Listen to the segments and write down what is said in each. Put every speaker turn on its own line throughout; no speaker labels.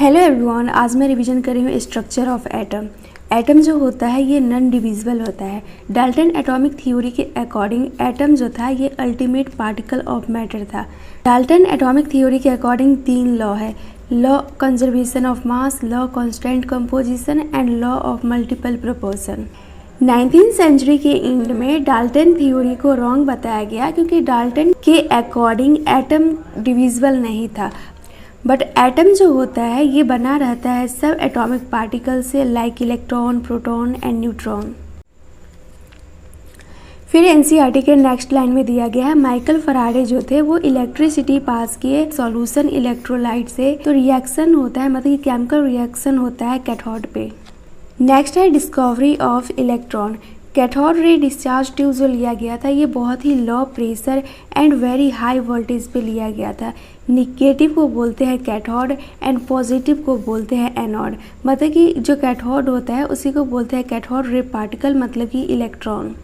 Hello everyone, आज मैं revision कर रही हूँ स्ट्रक्चर ऑफ एटम। एटम जो होता है ये नॉन डिविजिबल होता है। डाल्टन एटॉमिक थ्योरी के अकॉर्डिंग एटम जो था ये अल्टीमेट पार्टिकल ऑफ मैटर था। डाल्टन एटॉमिक थ्योरी के अकॉर्डिंग 3 लॉ है, law conservation of mass, law constant composition and law of multiple proportion. 19th century के एंड में डाल्टन थ्योरी को रॉन्ग बताया गया क्योंकि डाल्टन के अकॉर्डिंग एटम डिविजिबल नहीं था। बट एटम जो होता है ये बना रहता है सब एटॉमिक पार्टिकल से, like electron, proton and neutron. फिर एनसीईआरटी के नेक्स्ट लाइन में दिया गया है माइकल फराडे जो थे वो इलेक्ट्रिसिटी पास किए सॉल्यूशन इलेक्ट्रोलाइट से, तो रिएक्शन होता है मतलब कि केमिकल रिएक्शन होता है कैथोड पे। नेक्स्ट है discovery of electron. Cathode ray discharge tube जो लिया गया था ये बहुत ही low pressure and very high voltage पे लिया गया था। निगेटिव को बोलते हैं कैथोड एंड पॉजिटिव को बोलते हैं एनोड। मतलब कि जो कैथोड होता है उसी को बोलते हैं कैथोड रे पार्टिकल, मतलब कि electron.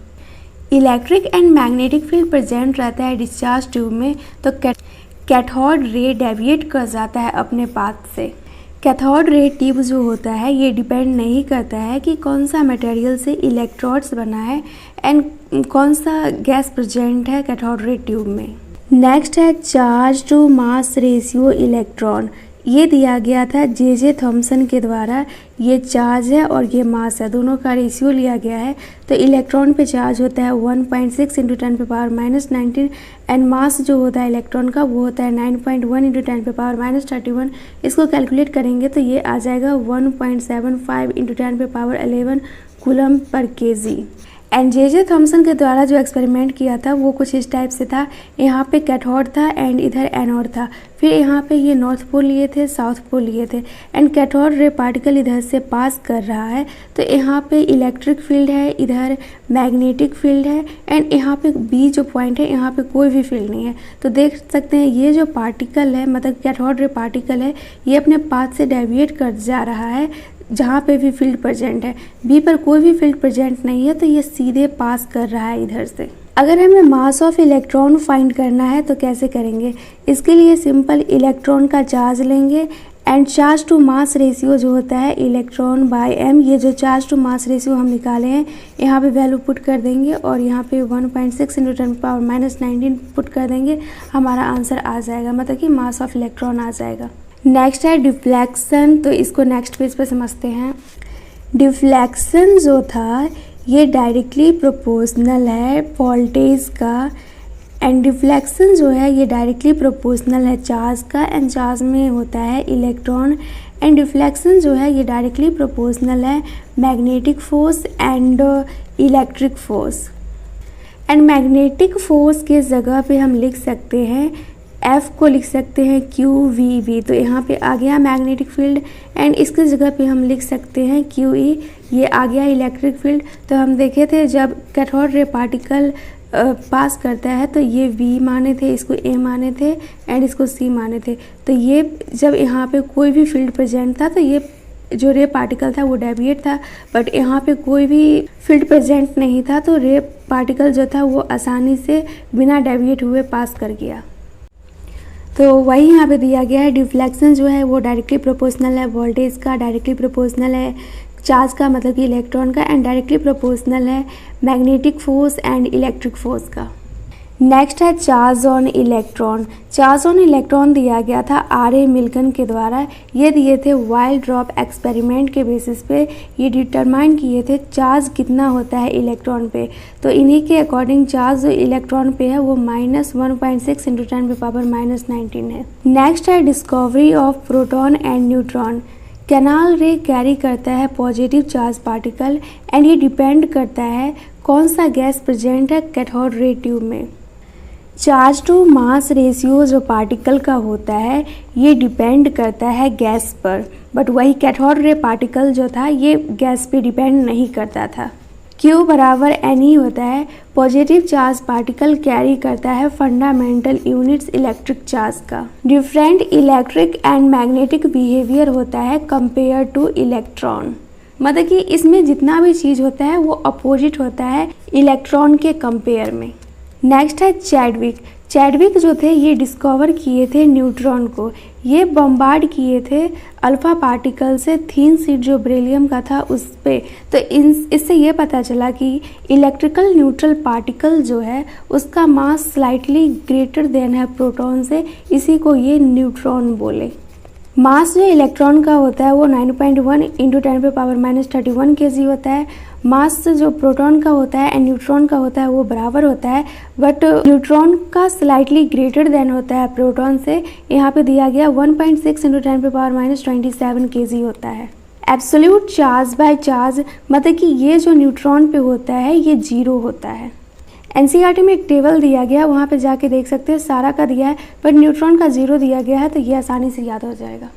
Electric and magnetic field present रहता है डिस्चार्ज ट्यूब में, तो कैथोड रे डेविएट कर जाता है अपने पाथ से। कैथोड रे ट्यूब जो होता है ये डिपेंड नहीं करता है कि कौन सा मटेरियल से इलेक्ट्रोड्स बना है एंड कौन सा गैस प्रेजेंट है कैथोड रे ट्यूब में। नेक्स्ट है charge to mass ratio electron. ये दिया गया था जे थॉमसन के द्वारा। ये चार्ज है और ये मास है, दोनों का रेशियो लिया गया है। तो इलेक्ट्रॉन पे चार्ज होता है 1.6 × 10⁻⁻19 एंड मास जो होता है इलेक्ट्रॉन का वो होता है 9.1 × 10⁻31। इसको कैलकुलेट करेंगे तो ये आ जाएगा 1.75 × 10⁻11 coulomb per KG. And J Thomson के द्वारा जो एक्सपेरिमेंट किया था वो कुछ इस टाइप से था। यहाँ पे कैथोड था एंड इधर एनोड था। फिर यहाँ पे ये नॉर्थ पोल लिए थे, साउथ पोल लिए थे एंड कैथोड रे पार्टिकल इधर से पास कर रहा है। तो यहाँ पे इलेक्ट्रिक फील्ड है, इधर मैग्नेटिक फील्ड है एंड यहाँ पे बी जो पॉइंट है यहाँ पे कोई भी फील्ड नहीं है। तो देख सकते हैं ये जो पार्टिकल है मतलब कैथोड रे पार्टिकल है ये अपने पाथ से डेविएट कर जा रहा है जहाँ पे भी फील्ड प्रेजेंट है। बी पर कोई भी फील्ड प्रेजेंट नहीं है तो ये सीधे पास कर रहा है इधर से। अगर हमें मास ऑफ इलेक्ट्रॉन फाइंड करना है तो कैसे करेंगे? इसके लिए सिंपल इलेक्ट्रॉन का चार्ज लेंगे and charge to mass ratio जो होता है इलेक्ट्रॉन बाय एम, ये जो चार्ज टू मास रेशियो हम निकाले हैं यहाँ पे वैल्यू पुट कर देंगे और यहाँ पे 1.6 × 10⁻19 पुट कर देंगे, हमारा आंसर आ जाएगा, मतलब कि मास ऑफ इलेक्ट्रॉन आ जाएगा। नेक्स्ट है डिफ्लेक्शन, तो इसको नेक्स्ट पेज पे समझते हैं। डिफ्लेक्शन जो था ये डायरेक्टली प्रोपोर्शनल है वोल्टेज का एंड डिफ्लेक्शन जो है ये डायरेक्टली प्रोपोर्शनल है चार्ज का एंड चार्ज में होता है इलेक्ट्रॉन एंड डिफ्लेक्शन जो है ये डायरेक्टली प्रोपोर्शनल है magnetic force and electric force. And magnetic force के जगह पे हम लिख सकते हैं F को लिख सकते हैं QVB, तो यहाँ पे आ गया मैग्नेटिक फील्ड एंड इसकी जगह पे हम लिख सकते हैं QE, ये आ गया इलेक्ट्रिक फील्ड। तो हम देखे थे जब कैथोड रे पार्टिकल पास करता है तो ये V माने थे, इसको A माने थे एंड इसको C माने थे। तो ये जब यहाँ पे कोई भी फील्ड प्रेजेंट था तो ये जो रे पार्टिकल था वो डेविएट था, बट यहाँ पे कोई भी फील्ड प्रेजेंट नहीं था तो रे पार्टिकल जो था वो आसानी से बिना डेविएट हुए पास कर गया। तो वही यहाँ पे दिया गया है डिफ्लेक्शन जो है वो डायरेक्टली प्रोपोर्शनल है वोल्टेज का, डायरेक्टली प्रोपोर्शनल है चार्ज का मतलब कि इलेक्ट्रॉन का एंड डायरेक्टली प्रोपोर्शनल है magnetic force and electric force का। नेक्स्ट है charge on electron. Charge on electron दिया गया था R.A. मिल्टन के द्वारा। ये दिए थे वाइल्ड ड्रॉप एक्सपेरिमेंट के बेसिस पे, ये डिटरमाइन किए थे चार्ज कितना होता है इलेक्ट्रॉन पे। तो इन्हीं के अकॉर्डिंग चार्ज जो इलेक्ट्रॉन पे है वो -1.6 × 10⁻⁻19 है। नेक्स्ट है discovery of proton and neutron. Canal रे कैरी करता है पॉजिटिव चार्ज पार्टिकल एंड ये डिपेंड करता है कौन सा गैस प्रेजेंट है कैथोड रे ट्यूब में। चार्ज टू मास रेशियो जो पार्टिकल का होता है ये डिपेंड करता है गैस पर, बट वही कैथोड रे पार्टिकल जो था ये गैस पे डिपेंड नहीं करता था। Q बराबर Ne होता है, पॉजिटिव चार्ज पार्टिकल कैरी करता है फंडामेंटल यूनिट्स इलेक्ट्रिक चार्ज का। Different electric and magnetic behaviour होता है कंपेयर टू इलेक्ट्रॉन, मतलब कि इसमें जितना भी चीज़ होता है वो अपोजिट होता है इलेक्ट्रॉन के कंपेयर में। नेक्स्ट है चैडविक। चैडविक जो थे ये डिस्कवर किए थे न्यूट्रॉन को। ये बम्बार्ड किए थे अल्फ़ा पार्टिकल से थिन शीट जो बेरिलियम का था उस पे। तो इससे ये पता चला कि इलेक्ट्रिकल न्यूट्रल पार्टिकल जो है उसका मास स्लाइटली ग्रेटर देन है प्रोटॉन से, इसी को ये न्यूट्रॉन बोले। मास जो इलेक्ट्रॉन का होता है वो 9.1 इंटू 10⁻³ kg होता है। मास जो प्रोटॉन का होता है एंड न्यूट्रॉन का होता है वो बराबर होता है, बट न्यूट्रॉन का स्लाइटली ग्रेटर देन होता है प्रोटॉन से। यहाँ पे दिया गया 1.6 इंटू 10⁻27 kg होता है। एब्सोल्यूट चार्ज बाय चार्ज मतलब कि ये जो न्यूट्रॉन पे होता है ये 0 होता है। एनसीईआरटी में एक टेबल दिया गया है, वहाँ पे जाके देख सकते हैं, सारा का दिया है बट न्यूट्रॉन का 0 दिया गया है, तो ये आसानी से याद हो जाएगा।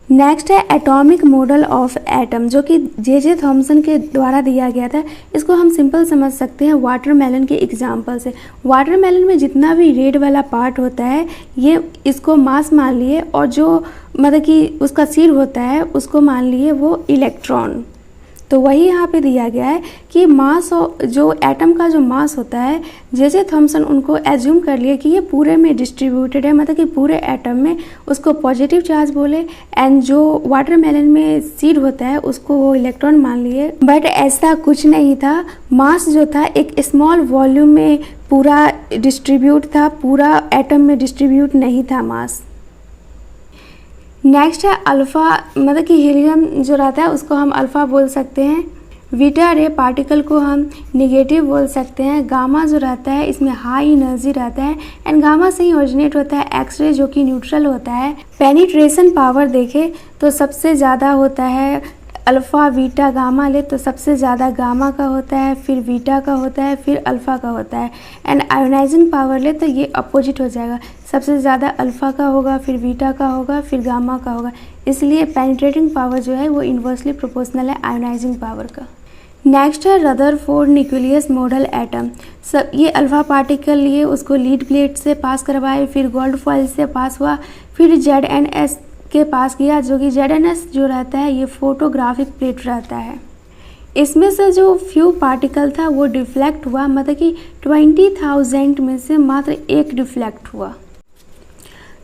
नेक्स्ट है एटॉमिक मॉडल ऑफ एटम, जो कि जे थॉमसन के द्वारा दिया गया था। इसको हम सिंपल समझ सकते हैं वाटरमेलन के एग्जाम्पल से। वाटरमेलन में जितना भी रेड वाला पार्ट होता है ये इसको मास मान लिए, और जो मतलब कि उसका सीड होता है उसको मान लिए वो इलेक्ट्रॉन। तो वही यहाँ पे दिया गया है कि मास जो एटम का जो मास होता है जे थॉमसन उनको एज्यूम कर लिए कि ये पूरे में डिस्ट्रीब्यूटेड है, मतलब कि पूरे एटम में, उसको पॉजिटिव चार्ज बोले। एंड जो वाटरमेलन में सीड होता है उसको वो इलेक्ट्रॉन मान लिए, बट ऐसा कुछ नहीं था। मास जो था एक स्मॉल वॉल्यूम में पूरा डिस्ट्रीब्यूट था, पूरा एटम में डिस्ट्रीब्यूट नहीं था मास। नेक्स्ट है अल्फ़ा, मतलब कि हीलियम जो रहता है उसको हम अल्फ़ा बोल सकते हैं। बीटा रे पार्टिकल को हम नेगेटिव बोल सकते हैं। गामा जो रहता है इसमें हाई एनर्जी रहता है एंड गामा से ही ओरिजिनेट होता है एक्सरे जो कि न्यूट्रल होता है। पेनिट्रेशन पावर देखें तो सबसे ज़्यादा होता है अल्फ़ा बीटा गामा ले तो सबसे ज़्यादा गामा का होता है, फिर बीटा का होता है, फिर अल्फ़ा का होता है। एंड आयोनाइजिंग पावर ले तो ये अपोजिट हो जाएगा, सबसे ज़्यादा अल्फ़ा का होगा, फिर बीटा का होगा, फिर गामा का होगा। इसलिए पेनिट्रेटिंग पावर जो है वो इन्वर्सली प्रोपोर्शनल है आयोनाइजिंग पावर का। नेक्स्ट है रदरफोर्ड न्यूक्लियस मॉडल एटम। सब ये अल्फ़ा पार्टिकल लिए उसको लीड प्लेट से पास करवाए, फिर गोल्ड फॉइल से पास हुआ, फिर ZNS के पास किया, जो कि ZNS जो रहता है ये फोटोग्राफिक प्लेट रहता है। इसमें से जो फ्यू पार्टिकल था वो डिफ्लेक्ट हुआ, मतलब कि 20,000 में से मात्र एक डिफ्लेक्ट हुआ।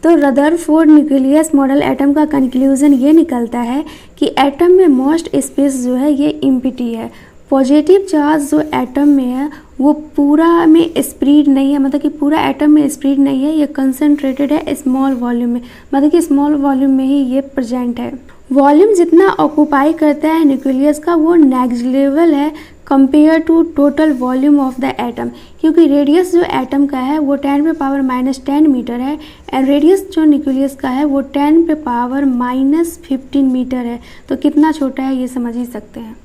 तो रदरफोर्ड न्यूक्लियस मॉडल एटम का कंक्लूजन ये निकलता है कि एटम में मोस्ट स्पेस जो है ये एम्प्टी है। पॉजिटिव चार्ज जो एटम में है वो पूरा में स्प्रेड नहीं है, मतलब कि पूरा एटम में स्प्रेड नहीं है, ये कंसंट्रेटेड है स्मॉल वॉल्यूम में, मतलब कि स्मॉल वॉल्यूम में ही ये प्रेजेंट है। वॉल्यूम जितना ऑक्यूपाई करता है न्यूक्लियस का वो नेग्लिजिबल है compare to total volume of the atom, क्योंकि रेडियस जो एटम का है वो 10⁻⁻10 मीटर है एंड रेडियस जो न्यूक्लियस का है वो 10⁻⁻15 मीटर है। तो कितना छोटा है ये समझ ही सकते हैं।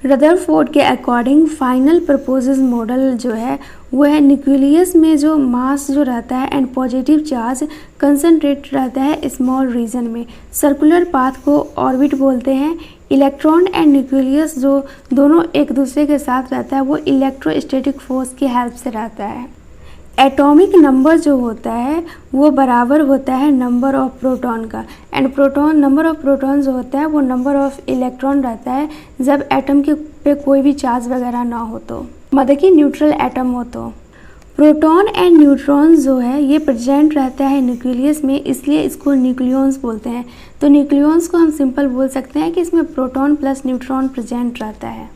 रदरफोर्ड के अकॉर्डिंग फाइनल प्रपोज्ड मॉडल जो है वो है न्यूक्लियस में जो मास जो रहता है एंड पॉजिटिव चार्ज कंसंट्रेट रहता है स्मॉल रीजन में। सर्कुलर पाथ को ऑर्बिट बोलते हैं। इलेक्ट्रॉन एंड न्यूक्लियस जो दोनों एक दूसरे के साथ रहता है वो इलेक्ट्रोस्टैटिक फोर्स की हेल्प से रहता है। एटॉमिक नंबर जो होता है वो बराबर होता है नंबर ऑफ प्रोटॉन का, and proton number of proton जो होता है वो नंबर ऑफ इलेक्ट्रॉन रहता है जब एटम के पे कोई भी चार्ज वगैरह ना हो, तो मतलब कि न्यूट्रल एटम हो। तो प्रोटॉन एंड न्यूट्रॉन जो है ये प्रेजेंट रहता है न्यूक्लियस में, इसलिए इसको न्यूक्लियॉन्स बोलते हैं। तो न्यूक्लियॉन्स को हम सिंपल बोल सकते हैं कि इसमें प्रोटॉन प्लस न्यूट्रॉन प्रेजेंट रहता है।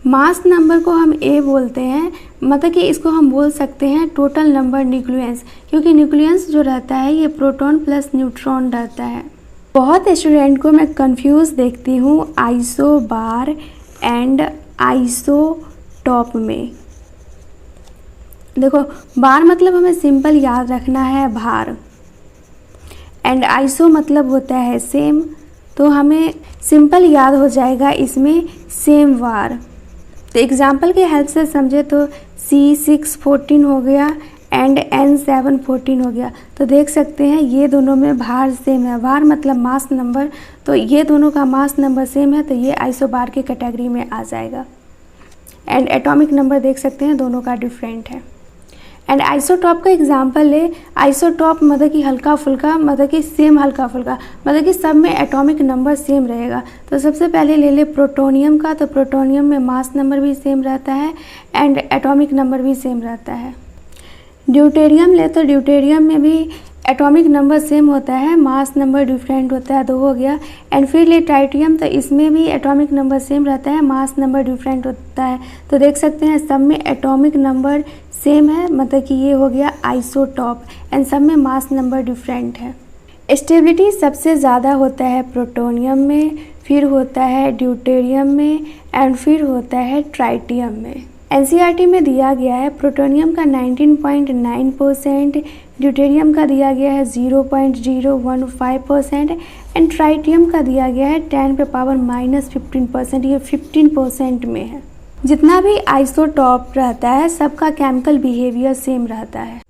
मास नंबर को हम ए बोलते हैं, मतलब कि इसको हम बोल सकते हैं टोटल नंबर न्यूक्लियंस, क्योंकि न्यूक्लियंस जो रहता है ये प्रोटॉन प्लस न्यूट्रॉन रहता है। बहुत स्टूडेंट को मैं कंफ्यूज देखती हूँ आइसो बार एंड आइसोटॉप में। देखो बार मतलब हमें सिंपल याद रखना है भार, एंड आइसो मतलब होता है सेम, तो हमें सिंपल याद हो जाएगा इसमें सेम वार। तो एग्जाम्पल के हेल्प से समझे तो C614 हो गया एंड N714 हो गया। तो देख सकते हैं ये दोनों में भार सेम है, भार मतलब मास नंबर, तो ये दोनों का मास नंबर सेम है तो ये आइसोबार की कैटेगरी में आ जाएगा। एंड एटॉमिक नंबर देख सकते हैं दोनों का डिफरेंट है। एंड आइसोटॉप का एग्जांपल ले, आइसोटॉप मतलब कि हल्का फुल्का, मतलब कि सेम हल्का फुल्का, मतलब कि सब में एटॉमिक नंबर सेम रहेगा। तो सबसे पहले ले ले प्रोटोनियम का, तो प्रोटोनियम में मास नंबर भी सेम रहता है एंड एटॉमिक नंबर भी सेम रहता है। ड्यूटेरियम ले तो ड्यूटेरियम में भी एटॉमिक नंबर सेम होता है, मास नंबर डिफरेंट होता है, तो हो गया। एंड फिर ले ट्राइटियम, तो इसमें भी एटॉमिक नंबर सेम रहता है, मास नंबर डिफरेंट होता है। तो देख सकते हैं सब में एटॉमिक नंबर सेम है, मतलब कि ये हो गया आइसोटॉप। एंड सब में मास नंबर डिफरेंट है। स्टेबिलिटी सबसे ज़्यादा होता है प्रोटोनियम में, फिर होता है ड्यूटेरियम में, एंड फिर होता है ट्राइटियम में। एनसीईआरटी में दिया गया है प्रोटोनियम का 19.9%, ड्यूटेरियम का दिया गया है 0.015% एंड ट्राइटियम का दिया गया है 10⁻⁻15%। ये 15% में है। जितना भी आइसोटॉप रहता है सबका केमिकल बिहेवियर सेम रहता है।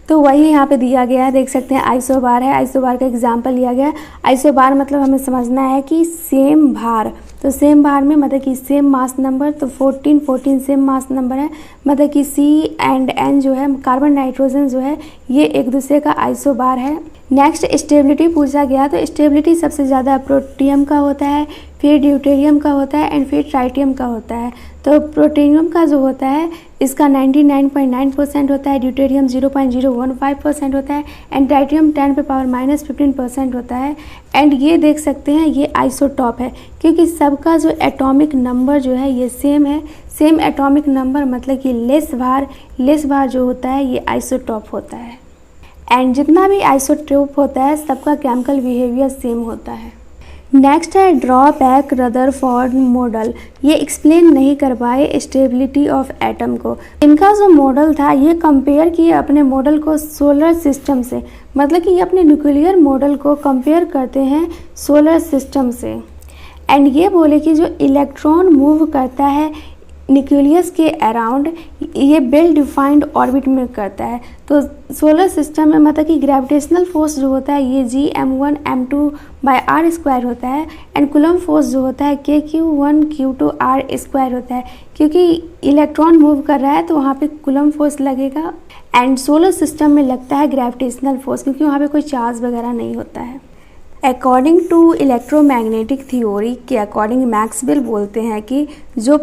तो वही यहाँ पे दिया गया है, देख सकते हैं आइसोबार है, आइसोबार का एग्जाम्पल लिया गया है। आइसोबार मतलब हमें समझना है कि सेम भार, तो सेम भार में मतलब कि सेम मास नंबर, तो 14 सेम मास नंबर है, मतलब कि C एंड N जो है कार्बन नाइट्रोजन जो है ये एक दूसरे का आइसोबार है। नेक्स्ट स्टेबिलिटी पूछा गया, तो स्टेबिलिटी सबसे ज़्यादा प्रोटियम का होता है, फिर ड्यूटेरियम का होता है एंड फिर ट्राइटियम का होता है। तो प्रोटियम का जो होता है इसका 99.9% होता है, ड्यूटेरियम 0.015% होता है एंड ट्राइटियम 10⁻⁻15% होता है। एंड ये देख सकते हैं ये आइसोटॉप है क्योंकि सबका जो एटॉमिक नंबर जो है ये सेम है। सेम एटॉमिक नंबर मतलब कि लेस भार जो होता है ये आइसोटॉप होता है। एंड जितना भी आइसोटॉप होता है सबका केमिकल बिहेवियर सेम होता है। नेक्स्ट है ड्रॉबैक रदरफोर्ड मॉडल। ये एक्सप्लेन नहीं कर पाए स्टेबिलिटी ऑफ एटम को। इनका जो मॉडल था ये कंपेयर किए अपने मॉडल को सोलर सिस्टम से, मतलब कि ये अपने न्यूक्लियर मॉडल को कंपेयर करते हैं सोलर सिस्टम से। एंड ये बोले कि जो इलेक्ट्रॉन मूव करता है न्यूक्लियस के अराउंड ये वेल डिफाइंड ऑर्बिट में करता है। तो सोलर सिस्टम में मतलब कि ग्रेविटेशनल फोर्स जो होता है ये Gm1m2/r² होता है एंड कूलम्ब फोर्स जो होता है kq1q2r² होता है। क्योंकि इलेक्ट्रॉन मूव कर रहा है तो वहाँ पे कूलम्ब फोर्स लगेगा एंड सोलर सिस्टम में लगता है ग्रेविटेशनल फोर्स क्योंकि वहाँ पे कोई चार्ज वगैरह नहीं होता है। अकॉर्डिंग टू इलेक्ट्रोमैग्नेटिक थ्योरी के अकॉर्डिंग मैक्सवेल बोलते हैं कि जो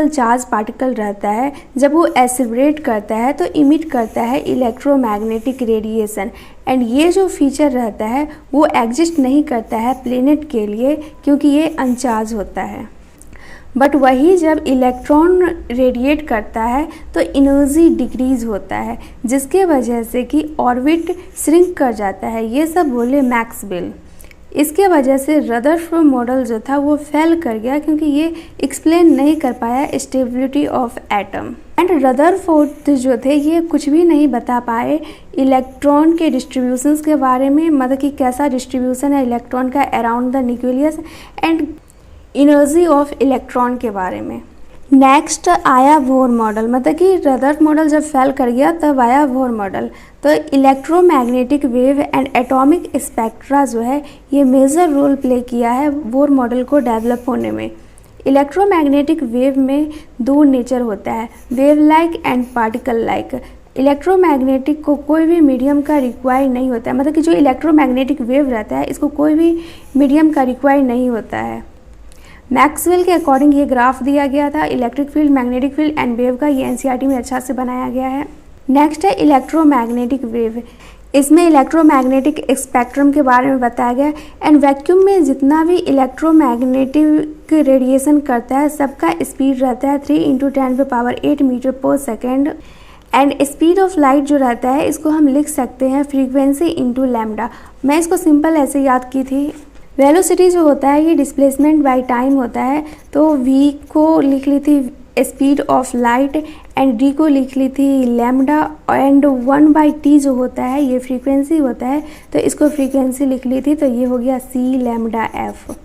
चार्ज पार्टिकल रहता है जब वो एक्सेलरेट करता है तो इमिट करता है इलेक्ट्रोमैग्नेटिक रेडिएशन। एंड ये जो फीचर रहता है वो एग्जिस्ट नहीं करता है प्लेनेट के लिए क्योंकि ये अनचार्ज होता है। बट वही जब इलेक्ट्रॉन रेडिएट करता है तो एनर्जी डिक्रीज होता है जिसके वजह से कि ऑर्बिट श्रिंक कर जाता है। ये सब बोले मैक्सवेल। इसके वजह से रदरफोर्ड मॉडल जो था वो फेल कर गया क्योंकि ये एक्सप्लेन नहीं कर पाया stability of atom. And Rutherford जो थे ये कुछ भी नहीं बता पाए इलेक्ट्रॉन के डिस्ट्रीब्यूशंस के बारे में, मतलब कि कैसा डिस्ट्रीब्यूशन है इलेक्ट्रॉन का around the nucleus and energy of electron के बारे में। नेक्स्ट आया बोर मॉडल, मतलब कि रदरफोर्ड मॉडल जब फेल कर गया तब आया बोर मॉडल। तो electromagnetic wave and atomic spectra जो है ये मेजर रोल प्ले किया है बोर मॉडल को डेवलप होने में। इलेक्ट्रोमैग्नेटिक वेव में दो नेचर होता है, wave like and particle like. Electromagnetic को कोई भी मीडियम का रिक्वायर नहीं होता है, मतलब कि जो इलेक्ट्रोमैग्नेटिक वेव रहता है इसको कोई भी मीडियम का रिक्वायर नहीं होता है। मैक्सवेल के अकॉर्डिंग ये ग्राफ दिया गया था electric field, magnetic field and wave का, ये एनसीईआरटी में अच्छा से बनाया गया है। नेक्स्ट है इलेक्ट्रोमैग्नेटिक वेव। इसमें इलेक्ट्रोमैग्नेटिक स्पेक्ट्रम के बारे में बताया गया एंड वैक्यूम में जितना भी इलेक्ट्रोमैग्नेटिक रेडिएशन करता है सबका स्पीड रहता है 3 × 10⁸ मीटर पर second. And speed of light जो रहता है इसको हम लिख सकते हैं फ्रीक्वेंसी इंटू लैम्डा। मैं इसको सिंपल ऐसे याद की थी। वेलोसिटी जो होता है ये डिस्प्लेसमेंट बाय टाइम होता है, तो v को लिख ली थी speed of light and d को लिख ली थी लैम्डा एंड 1/t जो होता है ये फ्रीक्वेंसी होता है, तो इसको फ्रीक्वेंसी लिख ली थी, तो ये हो गया c λf।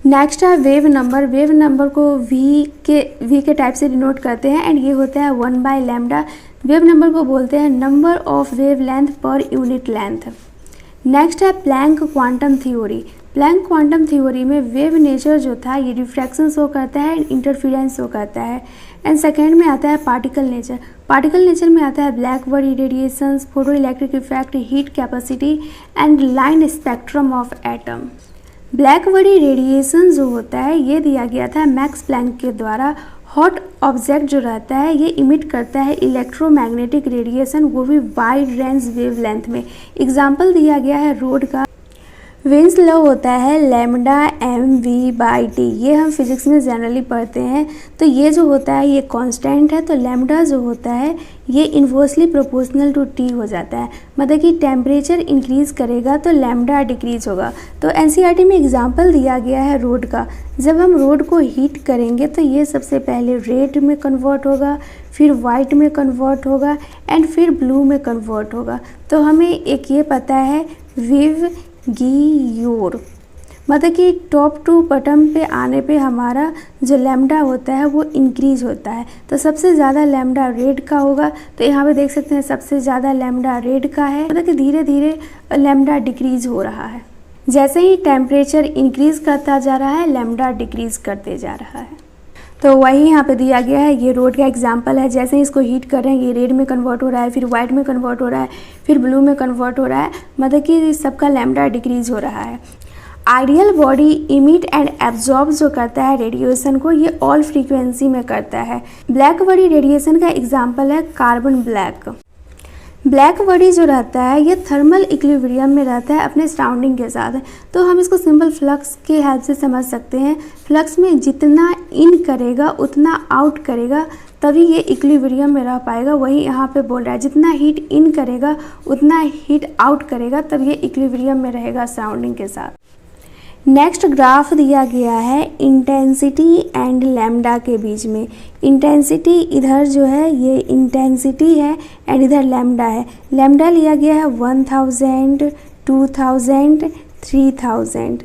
नेक्स्ट है वेव नंबर। वेव नंबर को v के टाइप से डिनोट करते हैं एंड ये होता है 1/λ। वेव नंबर को बोलते हैं number of wavelength per unit length. Next है Planck quantum theory. Planck quantum theory में वेव नेचर जो था ये रिफ्रैक्शन शो करता है एंड इंटरफेरेंस शो करता है। एंड सेकेंड में आता है पार्टिकल नेचर। पार्टिकल नेचर में आता है black body radiations, photo electric effect, heat capacity and line spectrum of atom. Black body radiation जो होता है ये दिया गया था मैक्स प्लैंक के द्वारा हॉट ऑब्जेक्ट जो रहता है ये इमिट करता है इलेक्ट्रोमैग्नेटिक रेडिएशन, वो भी वाइड रेंज वेवलेंथ में। एग्जाम्पल दिया गया है रोड का। वेन्स लॉ होता है lambda M V by T, ये हम फिजिक्स में जनरली पढ़ते हैं। तो ये जो होता है ये कांस्टेंट है, तो लैम्डा जो होता है ये इन्वर्सली प्रोपोर्शनल टू टी हो जाता है। मतलब कि टेम्परेचर इंक्रीज़ करेगा तो लैम्डा डिक्रीज होगा। तो एनसीईआरटी में एग्जांपल दिया गया है रोड का। जब हम रोड को हीट करेंगे तो ये सबसे पहले रेड में कन्वर्ट होगा, फिर वाइट में कन्वर्ट होगा एंड फिर ब्लू में कन्वर्ट होगा। तो हमें एक ये पता है विव गी योर, मतलब कि टॉप टू बटन पे आने पे हमारा जो लैम्डा होता है वो इंक्रीज होता है। तो सबसे ज़्यादा लैम्डा रेड का होगा, तो यहाँ पे देख सकते हैं सबसे ज़्यादा लैम्डा रेड का है। मतलब कि धीरे धीरे लैम्डा डिक्रीज हो रहा है। जैसे ही टेम्परेचर इंक्रीज करता जा रहा है लैम्डा डिक्रीज करते जा रहा है। तो वही यहाँ पे दिया गया है, ये रोड का एग्जांपल है। जैसे ही इसको हीट कर रहे हैं ये रेड में कन्वर्ट हो रहा है, फिर वाइट में कन्वर्ट हो रहा है, फिर ब्लू में कन्वर्ट हो रहा है। मतलब कि सबका लैम्डा डिक्रीज हो रहा है। Ideal body emit and absorb जो करता है रेडिएशन को, ये ऑल फ्रीक्वेंसी में करता है। ब्लैक बॉडी रेडिएशन का एग्जाम्पल है कार्बन ब्लैक। ब्लैक बॉडी जो रहता है ये थर्मल इक्विलिब्रियम में रहता है अपने सराउंडिंग के साथ। तो हम इसको सिंपल फ्लक्स के हेल्प से समझ सकते हैं। फ्लक्स में जितना इन करेगा उतना आउट करेगा, तभी ये इक्विलिब्रियम में रह पाएगा। वही यहाँ पे बोल रहा है जितना हीट इन करेगा उतना हीट आउट करेगा, तब ये इक्विलिब्रियम में रहेगा सराउंडिंग के साथ। नेक्स्ट ग्राफ दिया गया है इंटेंसिटी एंड लैम्डा के बीच में। इंटेंसिटी इधर जो है ये इंटेंसिटी है एंड इधर लैम्डा है। लैम्डा लिया गया है 1000, 2000, 3000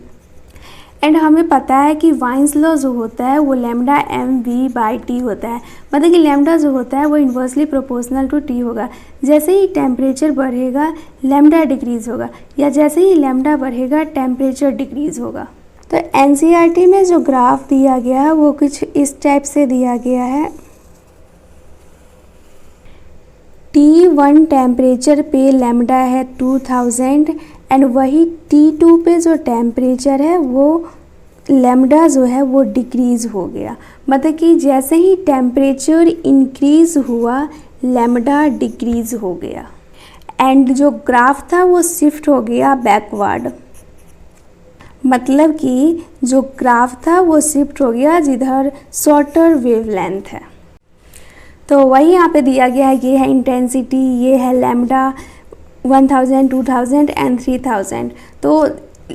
एंड हमें पता है कि वाइन्स लॉ जो होता है वो lambda M V by T होता है। मतलब कि लैम्डा जो होता है वो इन्वर्सली प्रोपोर्शनल टू टी होगा। जैसे ही टेम्परेचर बढ़ेगा लैम्डा डिक्रीज होगा, या जैसे ही लैम्डा बढ़ेगा टेम्परेचर डिक्रीज होगा। तो एनसीईआरटी में जो ग्राफ दिया गया है वो कुछ इस टाइप से दिया गया है। T1 टेम्परेचर पे लैम्डा है 2000 एंड वही T2 पे जो टेम्परेचर है वो लैम्डा जो है वो डिक्रीज़ हो गया। मतलब कि जैसे ही टेम्परेचर इंक्रीज़ हुआ लैम्डा डिक्रीज़ हो गया एंड जो ग्राफ था वो शिफ्ट हो गया बैकवर्ड। मतलब कि जो ग्राफ था वो शिफ्ट हो गया जिधर शॉर्टर वेवलेंथ है। तो वही यहाँ पे दिया गया है, ये है इंटेंसिटी, ये है लैम्डा 1000, 2000 एंड 3000। तो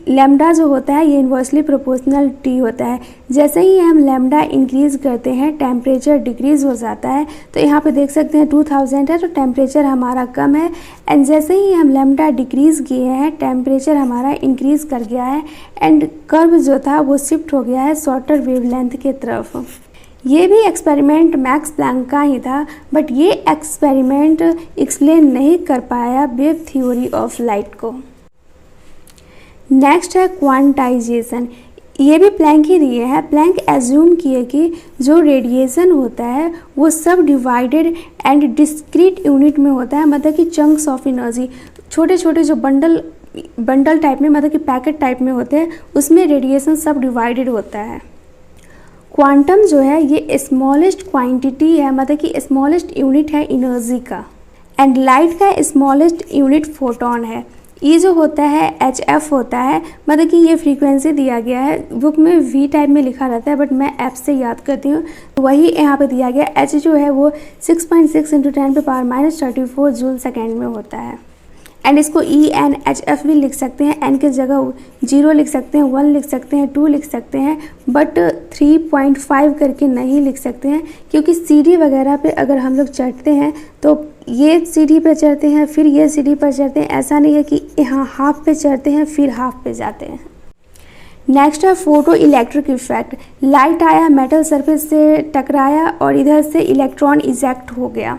लैम्डा जो होता है ये इन्वर्सली प्रोपोर्शनल टी होता है। जैसे ही हम लैम्डा इंक्रीज़ करते हैं टेम्परेचर डिक्रीज़ हो जाता है। तो यहाँ पे देख सकते हैं 2000 है तो टेम्परेचर हमारा कम है एंड जैसे ही हम लैम्डा डिक्रीज़ किए हैं टेम्परेचर हमारा इंक्रीज़ कर गया है एंड कर्व जो था वो शिफ्ट हो गया है शॉर्टर वेवलेंथ के तरफ। ये भी एक्सपेरिमेंट मैक्स प्लैंक का ही था, बट ये एक्सपेरिमेंट एक्सप्लेन नहीं कर पाया वेव थ्योरी ऑफ लाइट को। नेक्स्ट है क्वांटाइजेशन। ये भी प्लैंक ही दिए हैं। प्लैंक एज्यूम किए कि जो रेडिएशन होता है वो सब डिवाइडेड एंड डिस्क्रीट यूनिट में होता है। मतलब कि चंक्स ऑफ एनर्जी, छोटे छोटे जो बंडल टाइप में, मतलब कि पैकेट टाइप में होते हैं, उसमें रेडिएशन सब डिवाइडेड होता है। क्वांटम जो है ये स्मॉलेस्ट क्वांटिटी है, मतलब कि स्मॉलेस्ट यूनिट है एनर्जी का एंड लाइट का स्मॉलेस्ट यूनिट फोटोन है। ये जो होता है HF होता है, मतलब कि ये फ्रीक्वेंसी दिया गया है। बुक में V टाइप में लिखा रहता है बट मैं F से याद करती हूँ। वही यहाँ पे दिया गया। H जो है वो 6.6 × 10⁻34 जूल सेकेंड में होता है एंड इसको ENHF भी लिख सकते हैं। N के जगह 0 लिख सकते हैं, 1 लिख सकते हैं, 2 लिख सकते हैं, बट 3.5 करके नहीं लिख सकते हैं क्योंकि सीढ़ी वगैरह पे अगर हम लोग चढ़ते हैं तो ये सीढ़ी पे चढ़ते हैं फिर ये सीढ़ी पर चढ़ते हैं। ऐसा नहीं है कि यहाँ हाफ पे चढ़ते हैं फिर हाफ पे जाते हैं। नेक्स्ट है फोटो इलेक्ट्रिक इफेक्ट। लाइट आया, मेटल सरफेस से टकराया और इधर से इलेक्ट्रॉन इजेक्ट हो गया।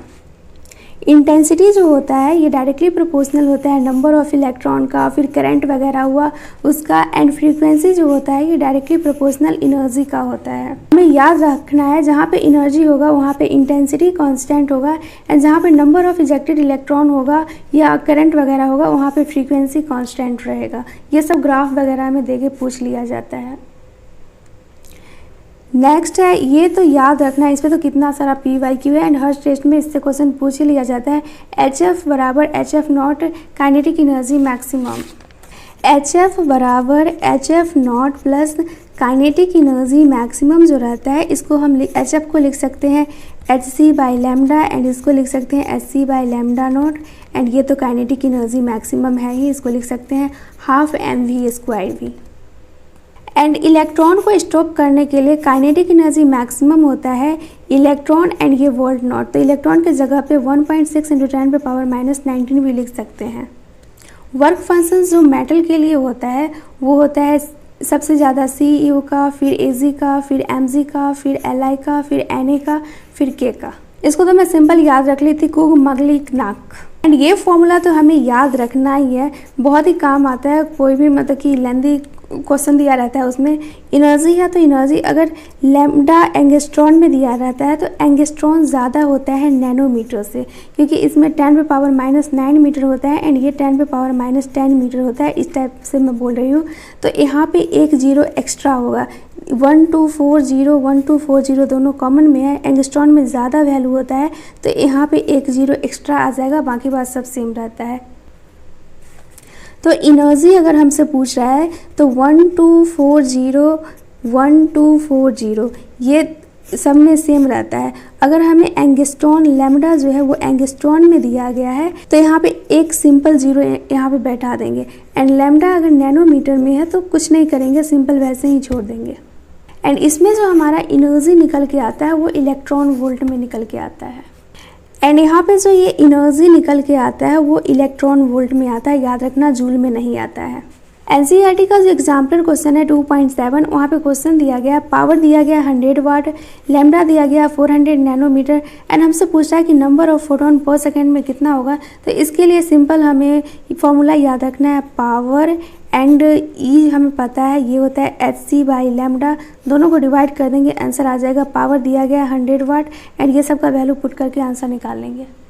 इंटेंसिटी जो होता है ये डायरेक्टली प्रोपोर्शनल होता है नंबर ऑफ इलेक्ट्रॉन का, फिर करंट वगैरह हुआ उसका, एंड फ्रीक्वेंसी जो होता है ये डायरेक्टली प्रोपोर्शनल एनर्जी का होता है। हमें याद रखना है जहाँ पे एनर्जी होगा वहाँ पे इंटेंसिटी कांस्टेंट होगा एंड जहाँ पे नंबर ऑफ इजेक्टेड इलेक्ट्रॉन होगा या करंट वगैरह होगा वहाँ पे फ्रीक्वेंसी कांस्टेंट रहेगा। ये सब ग्राफ वगैरह में देके पूछ लिया जाता है। नेक्स्ट है, ये तो याद रखना है, इस पर तो कितना सारा PYQ है एंड हर टेस्ट में इससे क्वेश्चन पूछ ही लिया जाता है। HF बराबर HF not kinetic energy maximum. HF बराबर HF not plus kinetic energy maximum जो रहता है, इसको हम HF को लिख सकते हैं HC बाई लैम्डा एंड इसको लिख सकते हैं HC by lambda naught and ये तो काइनेटिक एनर्जी मैक्सिमम है ही, इसको लिख सकते हैं हाफ mv²v। एंड इलेक्ट्रॉन को स्टॉप करने के लिए काइनेटिक एनर्जी मैक्सिमम होता है इलेक्ट्रॉन एंड ये वोल्ट नॉट, तो इलेक्ट्रॉन के जगह पे 1.6 × 10⁻⁻19 भी लिख सकते हैं। वर्क फंक्शन जो मेटल के लिए होता है वो होता है सबसे ज़्यादा CU का, फिर AG का, फिर MG का, फिर Li का, फिर Na का, फिर K का। इसको तो मैं सिंपल याद रख ली थी, कुग मगली नाक। एंड ये फॉर्मूला तो हमें याद रखना ही है, बहुत ही काम आता है। कोई भी मतलब कि लेंदी क्वेश्चन दिया रहता है उसमें एनर्जी है तो एनर्जी अगर लैम्डा एंगस्ट्रॉन में दिया रहता है तो एंगस्ट्रॉन ज़्यादा होता है नैनोमीटर से, क्योंकि इसमें 10⁻⁹ मीटर होता है एंड ये 10⁻10 मीटर होता है। इस टाइप से मैं बोल रही हूँ, तो यहाँ पे एक जीरो एक्स्ट्रा होगा। 1240 दोनों कॉमन में है, एंगस्ट्रॉन में ज़्यादा वैल्यू होता है तो यहाँ पे एक जीरो एक्स्ट्रा आ जाएगा, बाकी बात सब सेम रहता है। तो एनर्जी अगर हमसे पूछ रहा है तो 1240 ये सब में सेम रहता है। अगर हमें एंगस्ट्रॉन लैम्डा जो है वो एंगस्ट्रॉन में दिया गया है तो यहाँ पे एक सिंपल जीरो यहाँ पे बैठा देंगे एंड लैम्डा अगर नैनोमीटर में है तो कुछ नहीं करेंगे, सिंपल वैसे ही छोड़ देंगे। एंड इसमें जो हमारा एनर्जी निकल के आता है वो इलेक्ट्रॉन वोल्ट में निकल के आता है एंड यहाँ पे जो ये एनर्जी निकल के आता है वो इलेक्ट्रॉन वोल्ट में आता है, याद रखना जूल में नहीं आता है। NCERT का जो एग्जाम्पलर क्वेश्चन है 2.7, वहाँ पे क्वेश्चन दिया गया, पावर दिया गया 100 वाट, लैम्डा दिया गया 400 नैनोमीटर एंड हमसे पूछ रहा है कि नंबर ऑफ फोटोन पर सेकेंड में कितना होगा। तो इसके लिए सिंपल हमें फॉर्मूला याद रखना है, पावर एंड E हमें पता है ये होता है HC बाई लैम्डा, दोनों को डिवाइड कर देंगे, आंसर आ जाएगा। पावर दिया गया 100 वाट एंड ये सब का वैल्यू पुट करके आंसर निकाल लेंगे।